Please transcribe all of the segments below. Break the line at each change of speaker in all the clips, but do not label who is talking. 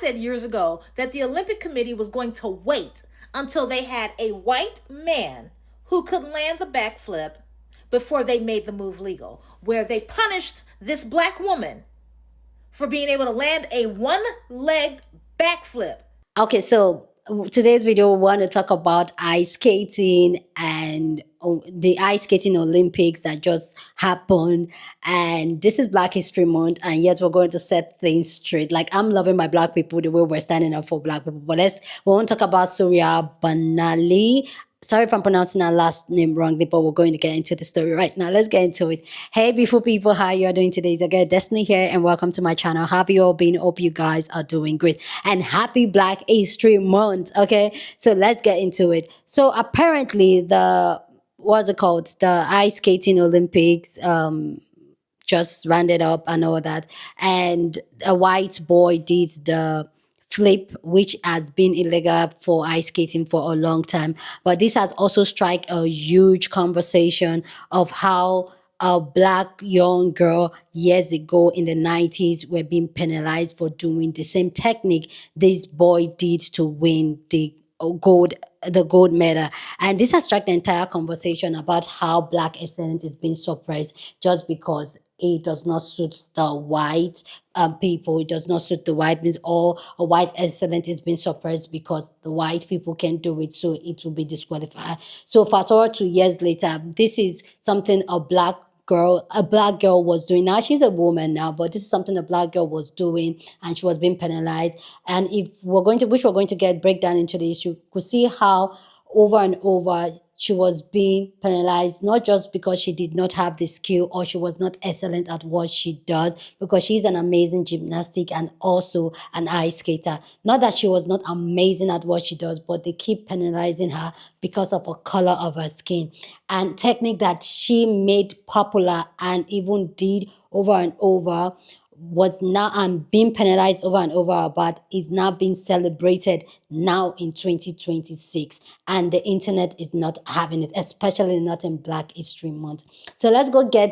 said years ago that the Olympic Committee was going to wait until they had a white man who could land the backflip before they made the move legal, where they punished this black woman for being able to land a one-legged backflip.
Okay, so today's video, we want to talk about ice skating and the ice skating Olympics that just happened. And this is Black History Month, and yet we're going to set things straight. Like, I'm loving my black people the way we're standing up for black people. But we want to talk about Surya Bonaly. Sorry if I'm pronouncing our last name wrongly, but we're going to get into the story right now. Let's get into it. Hey, beautiful people, how you are doing today? It's your girl Destiny here, and welcome to my channel. How have you all been? Hope you guys are doing great. And happy Black History Month, okay? So let's get into it. So apparently what's it called? The ice skating Olympics, just rounded up and all that. And a white boy did the flip, which has been illegal for ice skating for a long time. But this has also struck a huge conversation of how a black young girl years ago in the 90s were being penalized for doing the same technique this boy did to win the gold medal. And this has struck the entire conversation about how black excellence is being suppressed just because it does not suit the white people. It does not suit the white means or a white excellence is being suppressed because the white people can do it, so it will be disqualified. So fast forward 2 years later, this is something a black girl was doing. Now she's a woman now, but this is something a black girl was doing, and she was being penalized. And if we're going to get breakdown into the issue, could see how over and over she was being penalized, not just because she did not have the skill or she was not excellent at what she does, because she's an amazing gymnastic and also an ice skater. Not that she was not amazing at what she does, but they keep penalizing her because of the color of her skin and technique that she made popular and even did over and over was now being penalized over and over, but is now being celebrated now in 2026. And the internet is not having it, especially not in Black History Month. So let's go get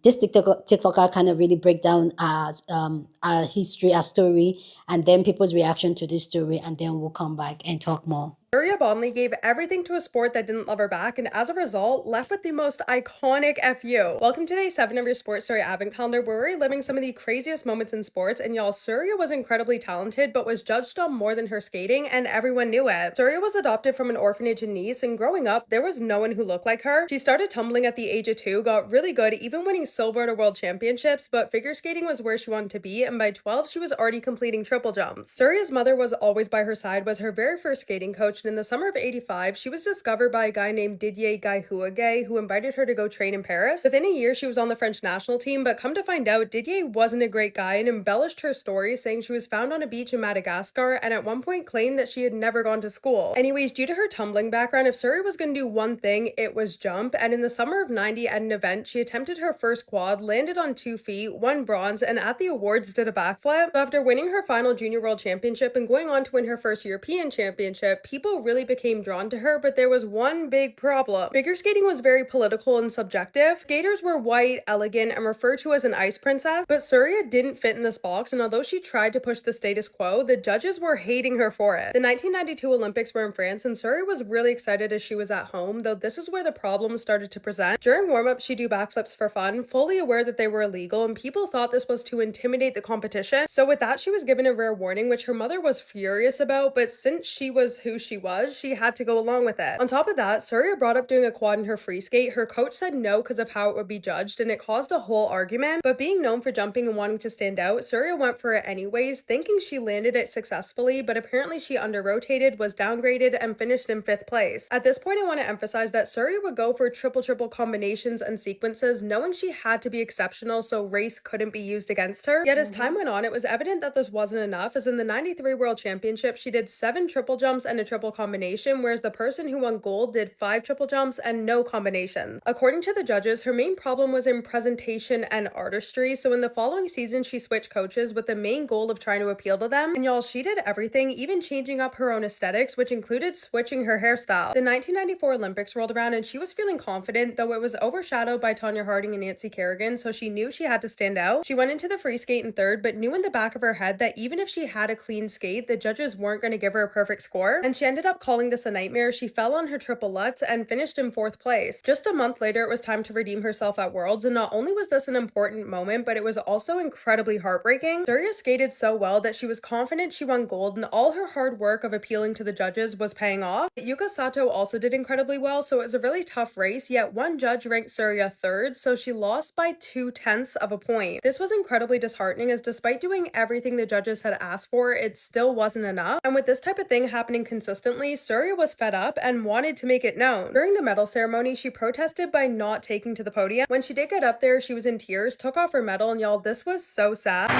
this TikToker kind of really break down our history, our story, and then people's reaction to this story, and then we'll come back and talk more.
Surya Bonaly gave everything to a sport that didn't love her back, and as a result, left with the most iconic FU. Welcome to day 7 of your Sports Story Advent Calendar, where we're reliving some of the craziest moments in sports. And y'all, Surya was incredibly talented, but was judged on more than her skating, and everyone knew it. Surya was adopted from an orphanage in Nice, and growing up, there was no one who looked like her. She started tumbling at the age of 2, got really good, even winning silver at a world championships, but figure skating was where she wanted to be, and by 12, she was already completing triple jumps. Surya's mother was always by her side, was her very first skating coach, and in the summer of '85, she was discovered by a guy named Didier Gaihuagay, who invited her to go train in Paris. Within a year, she was on the French national team, but come to find out, Didier wasn't a great guy and embellished her story, saying she was found on a beach in Madagascar and at one point claimed that she had never gone to school. Anyways, due to her tumbling background, if Surya was going to do one thing, it was jump, and in the summer of '90 at an event, she attempted her first quad, landed on 2 feet, won bronze, and at the awards did a backflip. So after winning her final junior world championship and going on to win her first European championship, people really became drawn to her, but there was one big problem. Figure skating was very political and subjective. Skaters were white, elegant, and referred to as an ice princess, but Surya didn't fit in this box, and although she tried to push the status quo, the judges were hating her for it. The 1992 Olympics were in France, and Surya was really excited as she was at home, though this is where the problems started to present. During warm-up, she'd do backflips for fun, fully aware that they were illegal, and people thought this was to intimidate the competition. So with that, she was given a rare warning, which her mother was furious about, but since she was who she was, she had to go along with it. On top of that, Surya brought up doing a quad in her free skate. Her coach said no because of how it would be judged, and it caused a whole argument. But being known for jumping and wanting to stand out, Surya went for it anyways, thinking she landed it successfully, but apparently she under-rotated, was downgraded, and finished in 5th place. At this point, I want to emphasize that Surya would go for triple combinations and sequences, knowing she had to be exceptional so race couldn't be used against her. Yet as time went on, it was evident that this wasn't enough, as in the '93 World Championship, she did 7 triple jumps and a triple triple combination, whereas the person who won gold did 5 triple jumps and no combinations. According to the judges, her main problem was in presentation and artistry, so in the following season, she switched coaches with the main goal of trying to appeal to them. And y'all, she did everything, even changing up her own aesthetics, which included switching her hairstyle. The 1994 Olympics rolled around and she was feeling confident, though it was overshadowed by Tonya Harding and Nancy Kerrigan, so she knew she had to stand out. She went into the free skate in third, but knew in the back of her head that even if she had a clean skate, the judges weren't going to give her a perfect score, and she ended up calling this a nightmare. She fell on her triple lutz and finished in 4th place. Just a month later, it was time to redeem herself at Worlds, and not only was this an important moment, but it was also incredibly heartbreaking. Surya skated so well that she was confident she won gold, and all her hard work of appealing to the judges was paying off. Yuka Sato also did incredibly well, so it was a really tough race, yet one judge ranked Surya 3rd, so she lost by 0.2 of a point. This was incredibly disheartening, as despite doing everything the judges had asked for, it still wasn't enough. And with this type of thing happening consistently, Surya was fed up and wanted to make it known. During the medal ceremony, she protested by not taking to the podium. When she did get up there, she was in tears, took off her medal, and y'all, this was so sad.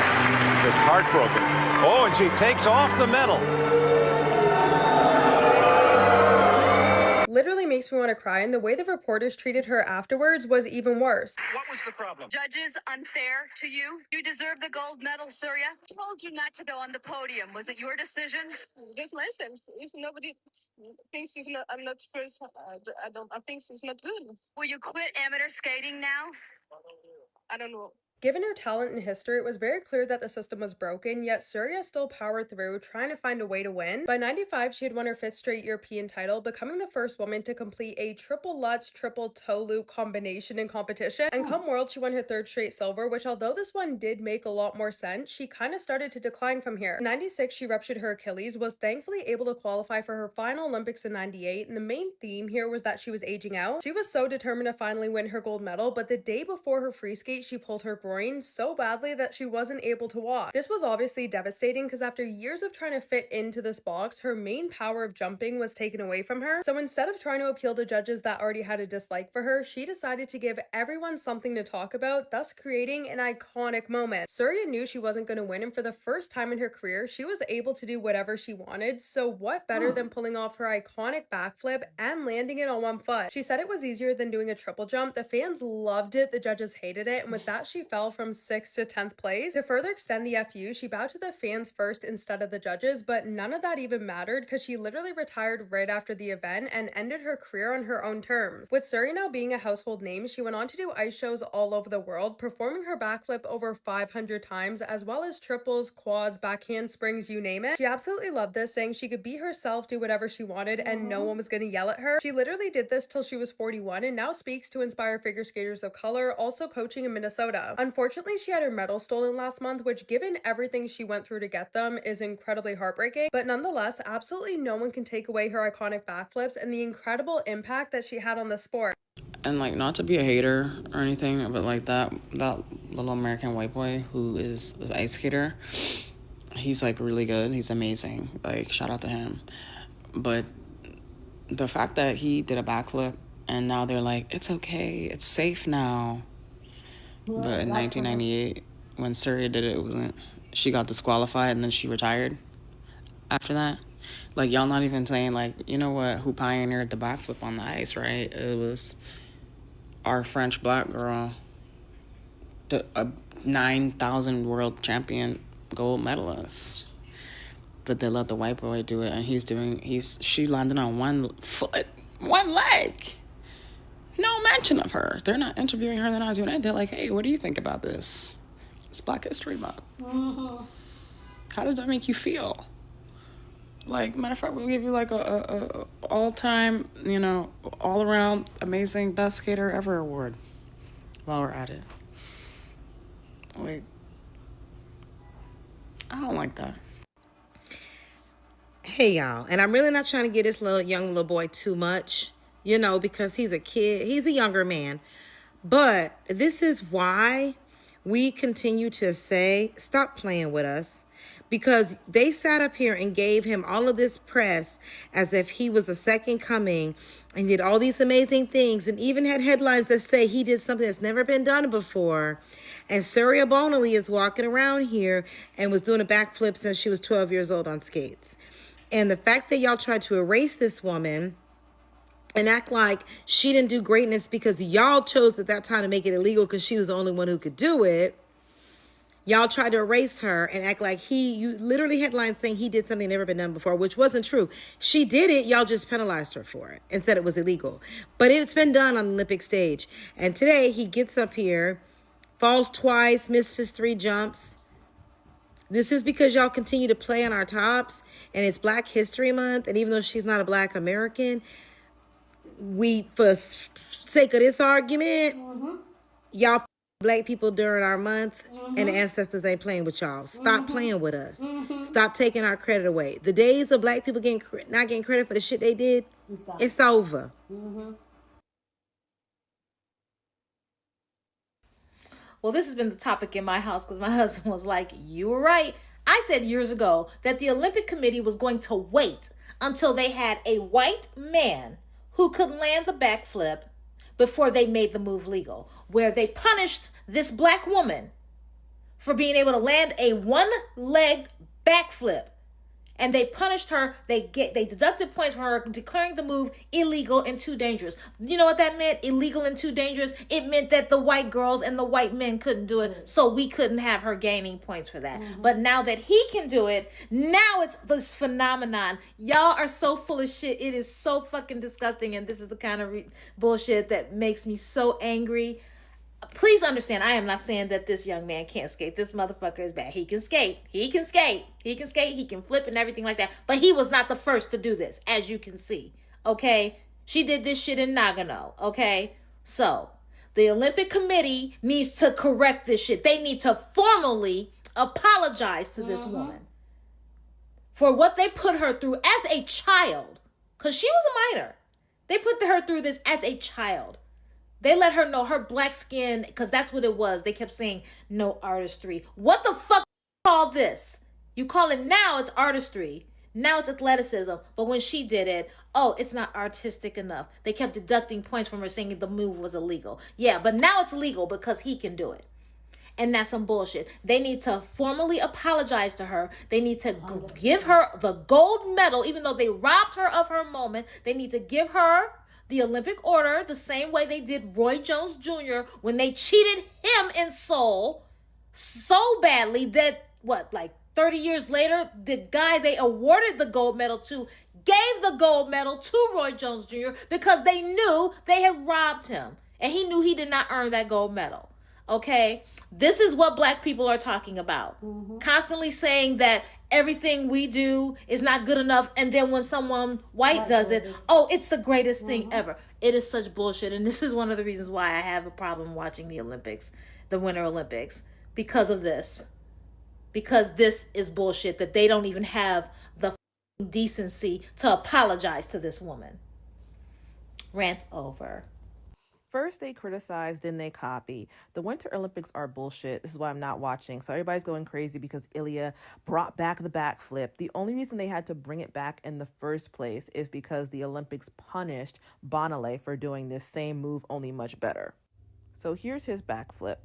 Just heartbroken. Oh, and she takes off the medal.
Literally makes me want to cry, and the way the reporters treated her afterwards was even worse.
What was the problem?
Judges unfair to you? You deserve the gold medal, Surya. Told you not to go on the podium. Was it your decision?
Just myself. If nobody thinks it's not, I'm not first. I think it's not good.
Will you quit amateur skating now?
I don't know.
Given her talent and history, it was very clear that the system was broken, yet Surya still powered through, trying to find a way to win. By 95, she had won her 5th straight European title, becoming the first woman to complete a triple lutz, triple toe loop combination in competition. And come World, she won her 3rd straight silver, which although this one did make a lot more sense, she kind of started to decline from here. In 96, she ruptured her Achilles, was thankfully able to qualify for her final Olympics in 98, and the main theme here was that she was aging out. She was so determined to finally win her gold medal, but the day before her free skate, she pulled her groin so badly that she wasn't able to walk. This was obviously devastating because after years of trying to fit into this box, her main power of jumping was taken away from her. So instead of trying to appeal to judges that already had a dislike for her, she decided to give everyone something to talk about, thus creating an iconic moment. Surya knew she wasn't going to win, and for the first time in her career, she was able to do whatever she wanted. So what better than pulling off her iconic backflip and landing it on one foot? She said it was easier than doing a triple jump. The fans loved it, the judges hated it, and with that, she fell from 6th to 10th place. To further extend the FU, she bowed to the fans first instead of the judges, but none of that even mattered because she literally retired right after the event and ended her career on her own terms. With Surya now being a household name, she went on to do ice shows all over the world, performing her backflip over 500 times, as well as triples, quads, backhand springs, you name it. She absolutely loved this, saying she could be herself, do whatever she wanted, and no one was going to yell at her. She literally did this till she was 41 and now speaks to inspire figure skaters of color, also coaching in Minnesota. Unfortunately, she had her medal stolen last month, which given everything she went through to get them is incredibly heartbreaking, but nonetheless, absolutely no one can take away her iconic backflips and the incredible impact that she had on the sport.
And like, not to be a hater or anything, but like that little American white boy who is the ice skater, he's like really good, he's amazing, like shout out to him. But the fact that he did a backflip and now they're like, it's okay, it's safe now. But in 1998, when Surya did it, it wasn't. She got disqualified and then she retired after that. Like, y'all not even saying, like, you know what, who pioneered the backflip on the ice, right? It was our French black girl, a 9,000 world champion gold medalist. But they let the white boy do it, and she landed on one foot, one leg. No mention of her. They're not interviewing her. They're not doing it. They're like, hey, what do you think about this? It's Black History Month. Mm-hmm. How does that make you feel? Like, matter of fact, we'll give you like a all-time, all-around amazing best skater ever award while we're at it. Like, I don't like that.
Hey, y'all. And I'm really not trying to get this young little boy too much, because he's a kid. He's a younger man. But this is why we continue to say, stop playing with us. Because they sat up here and gave him all of this press as if he was the second coming and did all these amazing things, and even had headlines that say he did something that's never been done before. And Surya Bonaly is walking around here and was doing a backflip since she was 12 years old on skates. And the fact that y'all tried to erase this woman and act like she didn't do greatness because y'all chose at that time to make it illegal because she was the only one who could do it. Y'all tried to erase her and act like you literally headlines saying he did something never been done before, which wasn't true. She did it. Y'all just penalized her for it and said it was illegal. But it's been done on the Olympic stage. And today he gets up here, falls twice, misses 3 jumps. This is because y'all continue to play on our tops, and it's Black History Month. And even though she's not a Black American, for sake of this argument, y'all Black people during our month, and the ancestors ain't playing with y'all. Stop playing with us. Stop taking our credit away. The days of Black people not getting credit for the shit they did, it's over.
Well, this has been the topic in my house because my husband was like, you were right. I said years ago that the Olympic Committee was going to wait until they had a white man who could land the backflip before they made the move legal, where they punished this Black woman for being able to land a one-legged backflip. And they punished her. They deducted points from her, declaring the move illegal and too dangerous. You know what that meant? Illegal and too dangerous. It meant that the white girls and the white men couldn't do it, so we couldn't have her gaining points for that. But now that he can do it, now it's this phenomenon. Y'all are so full of shit. It is so fucking disgusting, and this is the kind of bullshit that makes me so angry. Please understand, I am not saying that this young man can't skate. This motherfucker is bad. He can skate. He can skate. He can skate. He can flip and everything like that. But he was not the first to do this, as you can see. Okay? She did this shit in Nagano. Okay? So, the Olympic Committee needs to correct this shit. They need to formally apologize to this woman for what they put her through as a child. Because she was a minor. They put her through this as a child. They let her know her black skin, because that's what it was. They kept saying, no artistry. What the fuck you call this? You call it now, it's artistry. Now it's athleticism. But when she did it, oh, it's not artistic enough. They kept deducting points from her saying the move was illegal. Yeah, but now it's legal because he can do it. And that's some bullshit. They need to formally apologize to her. They need to give her the gold medal, even though they robbed her of her moment. They need to give her the Olympic order the same way they did Roy Jones Jr. when they cheated him in Seoul so badly that, 30 years later, the guy they awarded the gold medal to gave the gold medal to Roy Jones Jr. because they knew they had robbed him. And he knew he did not earn that gold medal. Okay? This is what Black people are talking about. Constantly saying that everything we do is not good enough, and then when someone white does it, oh, it's the greatest thing ever. It is such bullshit, and this is one of the reasons why I have a problem watching the Olympics, the Winter Olympics, because of this. Because this is bullshit that they don't even have the decency to apologize to this woman. Rant over.
First they criticize, then they copy. The Winter Olympics are bullshit. This is why I'm not watching. So everybody's going crazy because Ilya brought back the backflip. The only reason they had to bring it back in the first place is because the Olympics punished Bonaly for doing this same move, only much better. So here's his backflip.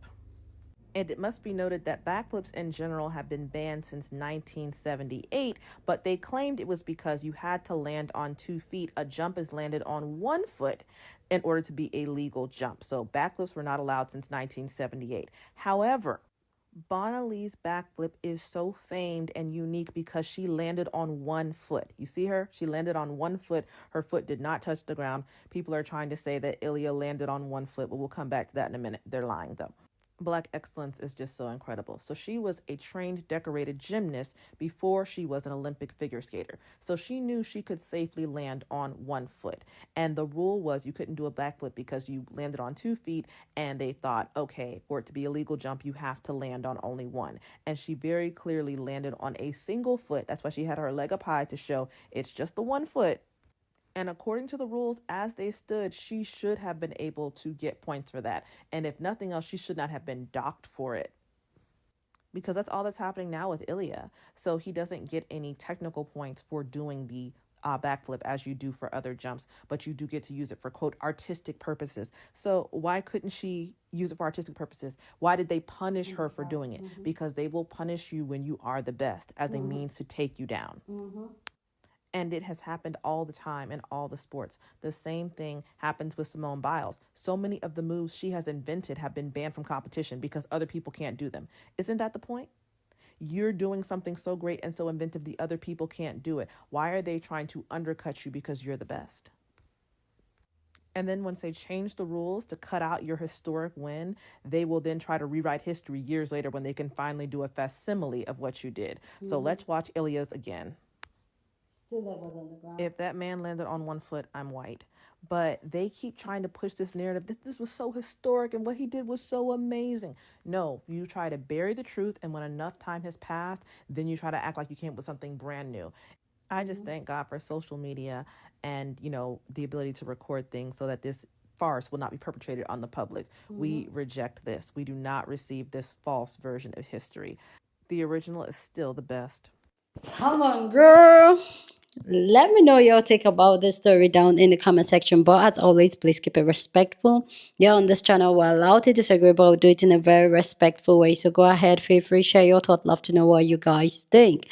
And it must be noted that backflips in general have been banned since 1978, but they claimed it was because you had to land on 2 feet. A jump is landed on 1 foot in order to be a legal jump. So backflips were not allowed since 1978. However, Bonaly's backflip is so famed and unique because she landed on 1 foot. You see her? She landed on 1 foot. Her foot did not touch the ground. People are trying to say that Ilya landed on 1 foot, but we'll come back to that in a minute. They're lying though. Black excellence is just so incredible. So she was a trained, decorated gymnast before she was an Olympic figure skater. So she knew she could safely land on 1 foot. And the rule was you couldn't do a backflip because you landed on 2 feet, and they thought, okay, for it to be a legal jump, you have to land on only 1. And she very clearly landed on a single foot. That's why she had her leg up high to show it's just the 1 foot. And according to the rules as they stood, she should have been able to get points for that. And if nothing else, she should not have been docked for it. Because that's all that's happening now with Ilya. So he doesn't get any technical points for doing the backflip as you do for other jumps, but you do get to use it for, quote, artistic purposes. So why couldn't she use it for artistic purposes? Why did they punish her for doing it? Because they will punish you when you are the best as a means to take you down. And it has happened all the time in all the sports. The same thing happens with Simone Biles. So many of the moves she has invented have been banned from competition because other people can't do them. Isn't that the point? You're doing something so great and so inventive, the other people can't do it. Why are they trying to undercut you because you're the best? And then once they change the rules to cut out your historic win, they will then try to rewrite history years later when they can finally do a facsimile of what you did. So let's watch Ilya's again. If that man landed on one foot, I'm white. But they keep trying to push this narrative that this was so historic and what he did was so amazing. No, you try to bury the truth, and when enough time has passed, then you try to act like you came up with something brand new. I just thank God for social media and, the ability to record things so that this farce will not be perpetrated on the public. We reject this. We do not receive this false version of history. The original is still the best.
Come on, girl. Let me know your take about this story down in the comment section. But as always, please keep it respectful. Yeah, on this channel, we're allowed to disagree, but we'll do it in a very respectful way. So go ahead, feel free, share your thought. Love to know what you guys think.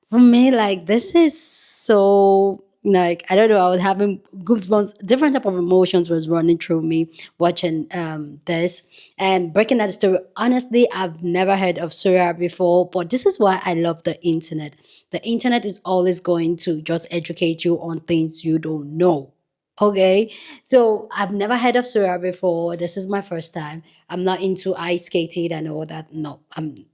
For me, like, this is so, like, I don't know, I was having goosebumps. Different type of emotions was running through me watching this and breaking that story. Honestly, I've never heard of Surya before, but this is why I love the internet. The internet is always going to just educate you on things you don't know. Okay, so I've never heard of Surya before. This is my first time. I'm not into ice skating and all that. No, I'm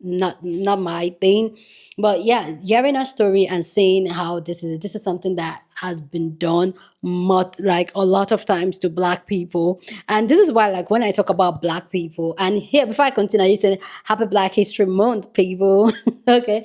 not my thing. But yeah, hearing a story and seeing how this is something that has been done like a lot of times to black people. And this is why, like, when I talk about black people, and here, before I continue, you said happy Black History Month, people. Okay,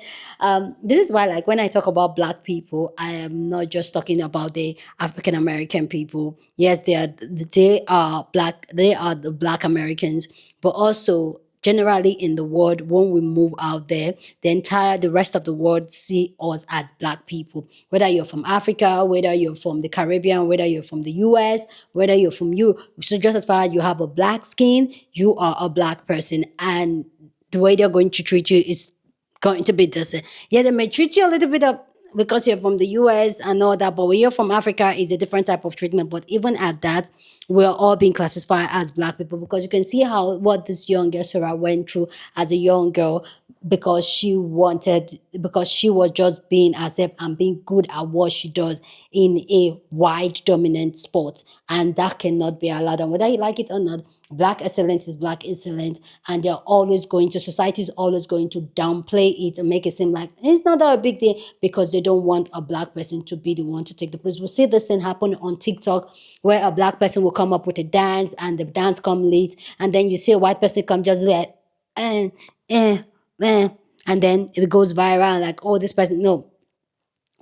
this is why, like, when I talk about black people, I am not just talking about the African American people. Yes, they are black, they are the black Americans, but also generally in the world, when we move out there, the rest of the world see us as black people. Whether you're from Africa, whether you're from the Caribbean, whether you're from the US, whether you're from Europe. So just as far as you have a black skin, you are a black person. And the way they're going to treat you is going to be this. Yeah, they may treat you a little bit of because you're from the US and all that, but when you're from Africa, it's a different type of treatment. But even at that, we're all being classified as black people because you can see how what this young girl Sarah went through as a young girl because she was just being herself and being good at what she does in a white dominant sport, and that cannot be allowed. And whether you like it or not, black excellence is black excellence, and society is always going to downplay it and make it seem like it's not that a big deal because they don't want a black person to be the one to take the place. We see this thing happen on TikTok where a black person will come up with a dance and the dance come late, and then you see a white person come just like eh, eh, eh, and then it goes viral like, oh, this person. No,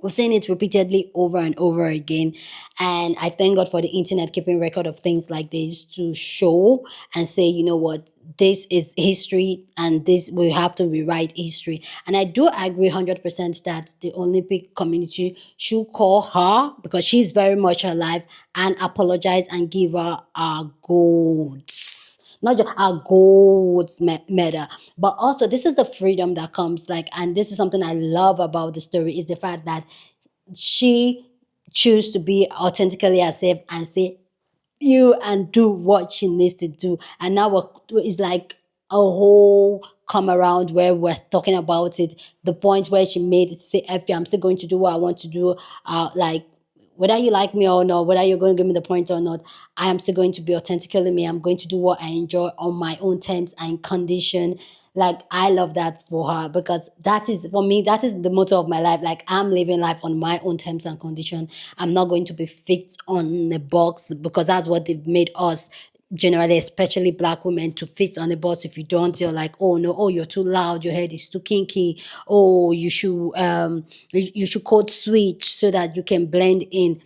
we're seeing it repeatedly over and over again. And I thank God for the internet keeping record of things like this to show and say, you know what, this is history and this we have to rewrite history. And I do agree 100% that the Olympic community should call her because she's very much alive and apologize and give her our golds, not just our gold medal, but also this is the freedom that comes, like, and this is something I love about the story is the fact that she choose to be authentically herself and say you and do what she needs to do. And now it's like a whole come around where we're talking about it. The point where she made it say, F you, I'm still going to do what I want to do. Like, whether you like me or not, whether you're going to give me the point or not, I am still going to be authentically me. I'm going to do what I enjoy on my own terms and condition. Like, I love that for her because that is, for me, that is the motto of my life. Like, I'm living life on my own terms and condition. I'm not going to be fixed on a box because that's what they've made us generally, especially black women, to fit on the box. If you don't, you're like, oh no, oh, you're too loud, your head is too kinky, oh, you should code switch so that you can blend in.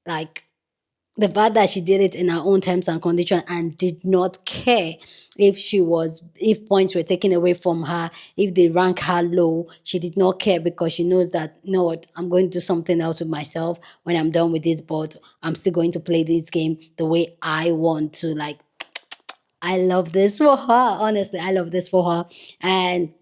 Like, the fact that she did it in her own terms and condition and did not care if points were taken away from her, if they rank her low, she did not care because she knows that, you know what, I'm going to do something else with myself when I'm done with this, but I'm still going to play this game the way I want to. Like, I love this for her. Honestly, I love this for her. And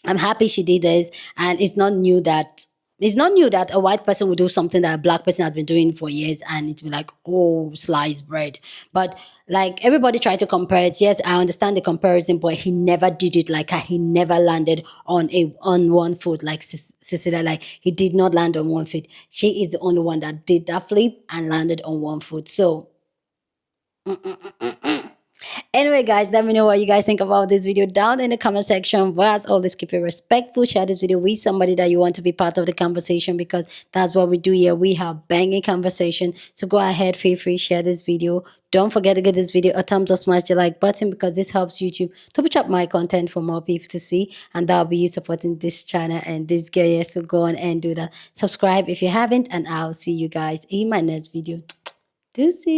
I'm happy she did this, and it's not new that a white person would do something that a black person has been doing for years, and it will be like, oh, sliced bread. But like everybody tried to compare it. Yes, I understand the comparison, but he never did it like her. He never landed on one foot like Cecilia. Like he did not land on one foot. She is the only one that did that flip and landed on one foot. So anyway, guys, let me know what you guys think about this video down in the comment section. But as always, keep it respectful. Share this video with somebody that you want to be part of the conversation, because that's what we do here. We have banging conversation. So go ahead, feel free, share this video. Don't forget to give this video a thumbs up, smash the like button, because this helps YouTube to push up my content for more people to see. And that'll be you supporting this channel and this girl here. So go on and do that. Subscribe if you haven't, and I'll see you guys in my next video. Deuces.